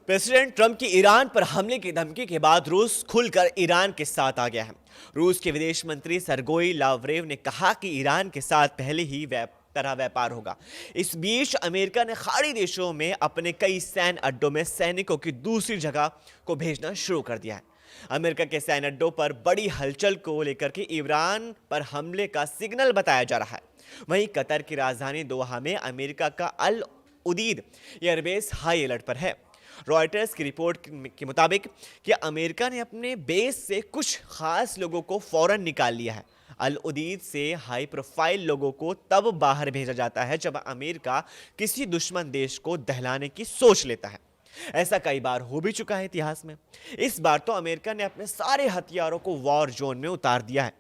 President Trump की Iran पर हमले की धमकी के बाद रूस खुलकर ईरान के साथ आ गया है। रूस के विदेश मंत्री सरगोई लावरेव ने कहा कि ईरान के साथ पहले ही तरह व्यापार होगा। इस बीच अमेरिका ने खाड़ी देशों में अपने कई सैन्य अड्डों में सैनिकों की दूसरी जगह को भेजना शुरू कर दिया है। अमेरिका के सैन्य अड्डों पर बड़ी हलचल को लेकर के ईरान पर हमले का सिग्नल बताया जा रहा है। वहीं कतर की राजधानी दोहा में अमेरिका का अल उदीद एयरबेस हाई अलर्ट पर है। रॉयटर्स की रिपोर्ट के मुताबिक कि अमेरिका ने अपने बेस से कुछ खास लोगों को फौरन निकाल लिया है। अल उदीद से हाई प्रोफाइल लोगों को तब बाहर भेजा जाता है जब अमेरिका किसी दुश्मन देश को दहलाने की सोच लेता है। ऐसा कई बार हो भी चुका है इतिहास में। इस बार तो अमेरिका ने अपने सारे हथियारों को वॉर जोन में उतार दिया है।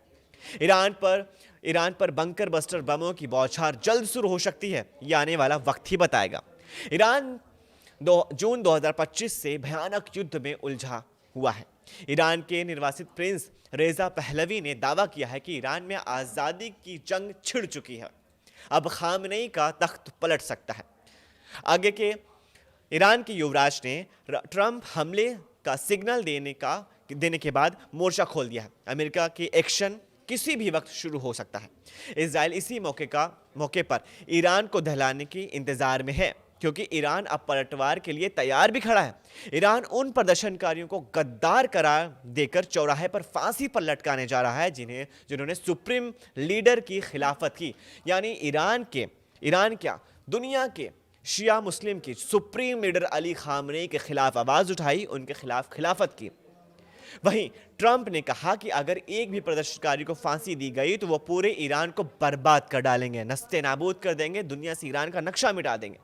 ईरान पर बंकर बस्टर बमों की बौछार जल्द शुरू हो सकती है, यह आने वाला वक्त ही बताएगा। ईरान जून 2025 से भयानक युद्ध में उलझा हुआ है। ईरान के निर्वासित प्रिंस रेजा पहलवी ने दावा किया है कि ईरान में आज़ादी की जंग छिड़ चुकी है। अब खामनेई का तख्त पलट सकता है। आगे के ईरान के युवराज ने ट्रंप हमले का सिग्नल देने के बाद मोर्चा खोल दिया है। अमेरिका की एक्शन किसी भी वक्त शुरू हो सकता है। इजराइल इसी मौके पर ईरान को दहलाने के इंतजार में है, क्योंकि ईरान अब पलटवार के लिए तैयार भी खड़ा है। ईरान उन प्रदर्शनकारियों को गद्दार करार देकर चौराहे पर फांसी पर लटकाने जा रहा है जिन्होंने सुप्रीम लीडर की खिलाफत की, यानी ईरान क्या दुनिया के शिया मुस्लिम की सुप्रीम लीडर अली खामनेई के खिलाफ आवाज उठाई, उनके खिलाफ खिलाफत की। वहीं ट्रंप ने कहा कि अगर एक भी प्रदर्शनकारी को फांसी दी गई तो वो पूरे ईरान को बर्बाद कर डालेंगे, नस्ते नाबूद कर देंगे, दुनिया से ईरान का नक्शा मिटा देंगे।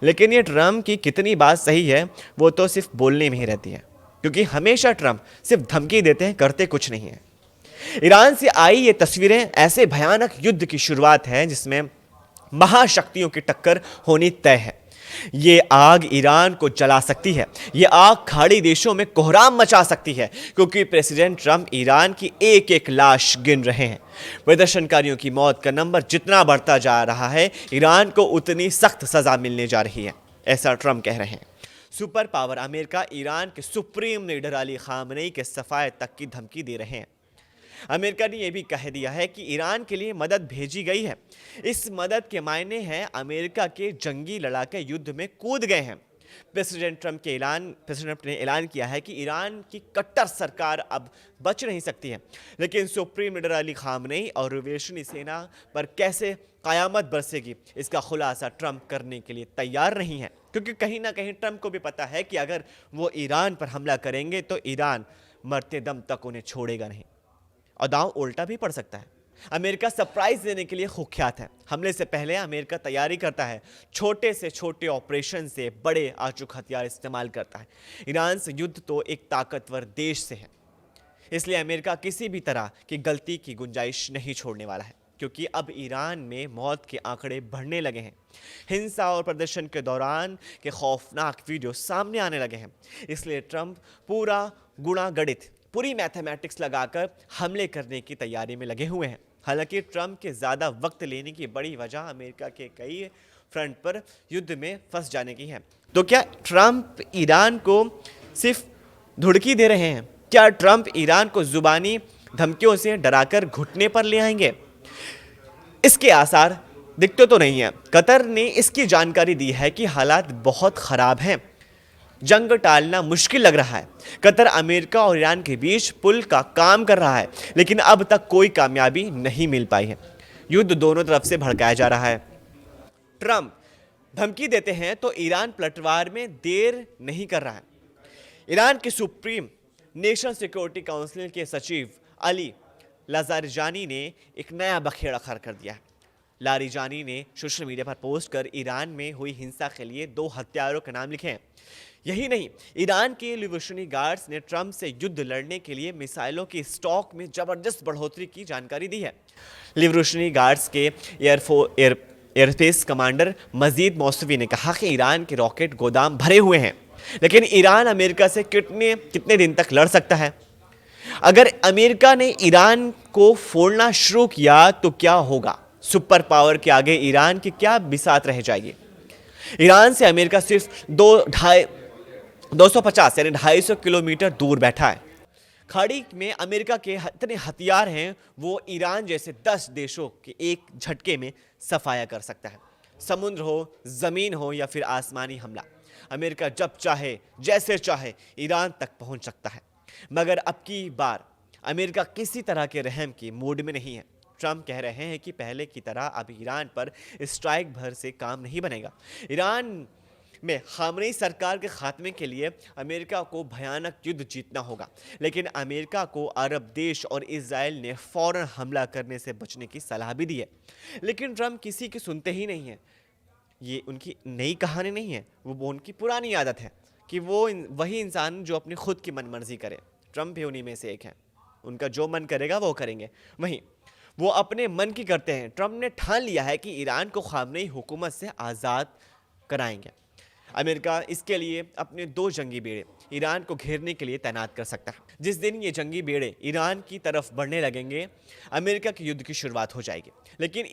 लेकिन ये ट्रंप की कितनी बात सही है वो तो सिर्फ बोलने में ही रहती है, क्योंकि हमेशा ट्रंप सिर्फ धमकी देते हैं, करते कुछ नहीं है। ईरान से आई ये तस्वीरें ऐसे भयानक युद्ध की शुरुआत है जिसमें महाशक्तियों की टक्कर होनी तय है। ये आग ईरान को जला सकती है, ये आग खाड़ी देशों में कोहराम मचा सकती है, क्योंकि प्रेसिडेंट ट्रंप ईरान की एक एक लाश गिन रहे हैं। प्रदर्शनकारियों की मौत का नंबर जितना बढ़ता जा रहा है, ईरान को उतनी सख्त सजा मिलने जा रही है, ऐसा ट्रंप कह रहे हैं। सुपर पावर अमेरिका ईरान के सुप्रीम लीडर अली खामनेई के सफाए तक की धमकी दे रहे हैं। अमेरिका ने यह भी कह दिया है कि ईरान के लिए मदद भेजी गई है। इस मदद के मायने हैं अमेरिका के जंगी लड़ाके युद्ध में कूद गए हैं। प्रेसिडेंट ने ऐलान किया है कि ईरान की कट्टर सरकार अब बच नहीं सकती है, लेकिन सुप्रीम लीडर अली खामनेई और रिवोल्यूशनरी सेना पर कैसे कयामत बरसेगी, इसका खुलासा ट्रंप करने के लिए तैयार नहीं है, क्योंकि कहीं ना कहीं ट्रंप को भी पता है कि अगर वो ईरान पर हमला करेंगे तो ईरान मरते दम तक उन्हें छोड़ेगा नहीं और दांव उल्टा भी पड़ सकता है। अमेरिका सरप्राइज देने के लिए कुख्यात है। हमले से पहले अमेरिका तैयारी करता है, छोटे से छोटे ऑपरेशन से बड़े आचुक हथियार इस्तेमाल करता है। ईरान से युद्ध तो एक ताकतवर देश से है, इसलिए अमेरिका किसी भी तरह की गलती की गुंजाइश नहीं छोड़ने वाला है, क्योंकि अब ईरान में मौत के आंकड़े बढ़ने लगे हैं। हिंसा और प्रदर्शन के दौरान के खौफनाक वीडियो सामने आने लगे हैं। इसलिए ट्रंप पूरी मैथमेटिक्स लगाकर हमले करने की तैयारी में लगे हुए हैं। हालांकि ट्रंप के ज़्यादा वक्त लेने की बड़ी वजह अमेरिका के कई फ्रंट पर युद्ध में फंस जाने की है। तो क्या ट्रंप ईरान को सिर्फ धुड़की दे रहे हैं? क्या ट्रंप ईरान को जुबानी धमकियों से डराकर घुटने पर ले आएंगे? इसके आसार दिखते तो नहीं है। कतर ने इसकी जानकारी दी है कि हालात बहुत ख़राब हैं, जंग टालना मुश्किल लग रहा है। कतर अमेरिका और ईरान के बीच पुल का काम कर रहा है, लेकिन अब तक कोई कामयाबी नहीं मिल पाई है। युद्ध दोनों तरफ से भड़काया जा रहा है। ट्रंप धमकी देते हैं तो ईरान पलटवार में देर नहीं कर रहा है। ईरान के सुप्रीम नेशनल सिक्योरिटी काउंसिल के सचिव अली लारिजानी ने एक नया बखेड़ा खड़ा कर दिया है। लारिजानी ने सोशल मीडिया पर पोस्ट कर ईरान में हुई हिंसा के लिए 2 हत्यारों के नाम लिखे हैं। यही नहीं, ईरान के रिवोल्यूशनरी गार्ड्स ने ट्रंप से युद्ध लड़ने के लिए मिसाइलों की स्टॉक में जबरदस्त बढ़ोतरी की जानकारी दी है। रिवोल्यूशनरी गार्ड्स के एयरस्पेस कमांडर मजीद मौसवी ने कहा कि ईरान के रॉकेट गोदाम भरे हुए हैं, लेकिन ईरान अमेरिका से कितने दिन तक लड़ सकता है? अगर अमेरिका ने ईरान को फोड़ना शुरू किया तो क्या होगा? सुपर पावर के आगे ईरान की क्या बिसात रह जाएगी? ईरान से अमेरिका सिर्फ 250 यानी 250 किलोमीटर दूर बैठा है। खाड़ी में अमेरिका के इतने हथियार हैं वो ईरान जैसे 10 देशों के एक झटके में सफाया कर सकता है। समुद्र हो, जमीन हो या फिर आसमानी हमला, अमेरिका जब चाहे जैसे चाहे ईरान तक पहुंच सकता है। मगर अब की बार अमेरिका किसी तरह के रहम की मूड में नहीं है। ट्रंप कह रहे हैं कि पहले की तरह अब ईरान पर स्ट्राइक भर से काम नहीं बनेगा। ईरान में खामनेई सरकार के खात्मे के लिए अमेरिका को भयानक युद्ध जीतना होगा, लेकिन अमेरिका को अरब देश और इजराइल ने फौरन हमला करने से बचने की सलाह भी दी है। लेकिन ट्रंप किसी की सुनते ही नहीं है। ये उनकी नई कहानी नहीं है, वो उनकी पुरानी आदत है कि वही इंसान जो अपनी खुद की मनमर्जी करे। ट्रंप भी उन्हीं में से एक है। उनका जो मन करेगा वो करेंगे, वहीं वो अपने मन की करते हैं। ट्रंप ने ठान लिया है कि ईरान को खामनेई हुकूमत से आज़ाद कराएंगे। अमेरिका इसके लिए अपने 2 जंगी बेड़े ईरान को घेरने के लिए तैनात कर सकता है। जिस दिन ये जंगी बेड़े ईरान की तरफ बढ़ने लगेंगे, अमेरिका के युद्ध की शुरुआत हो जाएगी। लेकिन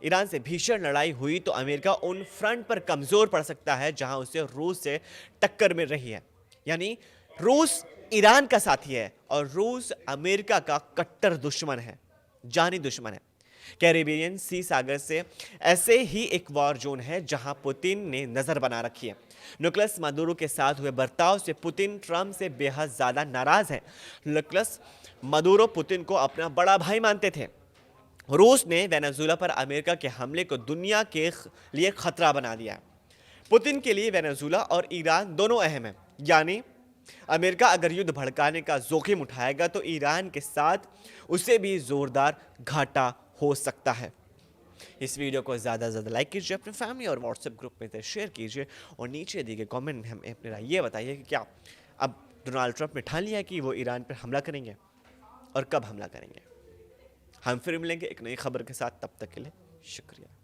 ईरान से भीषण लड़ाई हुई तो अमेरिका उन फ्रंट पर कमज़ोर पड़ सकता है जहां उसे रूस से टक्कर मिल रही है। यानी रूस ईरान का साथी है और रूस अमेरिका का कट्टर दुश्मन है, जानी दुश्मन है। कैरिबियन सी सागर से ऐसे ही एक वॉर जोन है जहां पुतिन ने नजर बना रखी है। निकोलस मादुरो के साथ हुए बर्ताव से पुतिन ट्रंप से बेहद ज्यादा नाराज है। निकोलस मादुरो पुतिन को अपना बड़ा भाई मानते थे। रूस ने वेनेजुएला पर अमेरिका के हमले को दुनिया के लिए खतरा बना दिया है। पुतिन के लिए वेनेजुएला और ईरान दोनों अहम हैं। यानी अमेरिका अगर युद्ध भड़काने का जोखिम उठाएगा तो ईरान के साथ उसे भी जोरदार घाटा हो सकता है। इस वीडियो को ज़्यादा से ज़्यादा लाइक कीजिए, अपने फैमिली और व्हाट्सएप ग्रुप में शेयर कीजिए और नीचे दिए गए कमेंट में हमें अपनी राय ये बताइए कि क्या अब डोनाल्ड ट्रंप ने ठान लिया है कि वो ईरान पर हमला करेंगे और कब हमला करेंगे। हम फिर मिलेंगे एक नई खबर के साथ, तब तक के लिए शुक्रिया।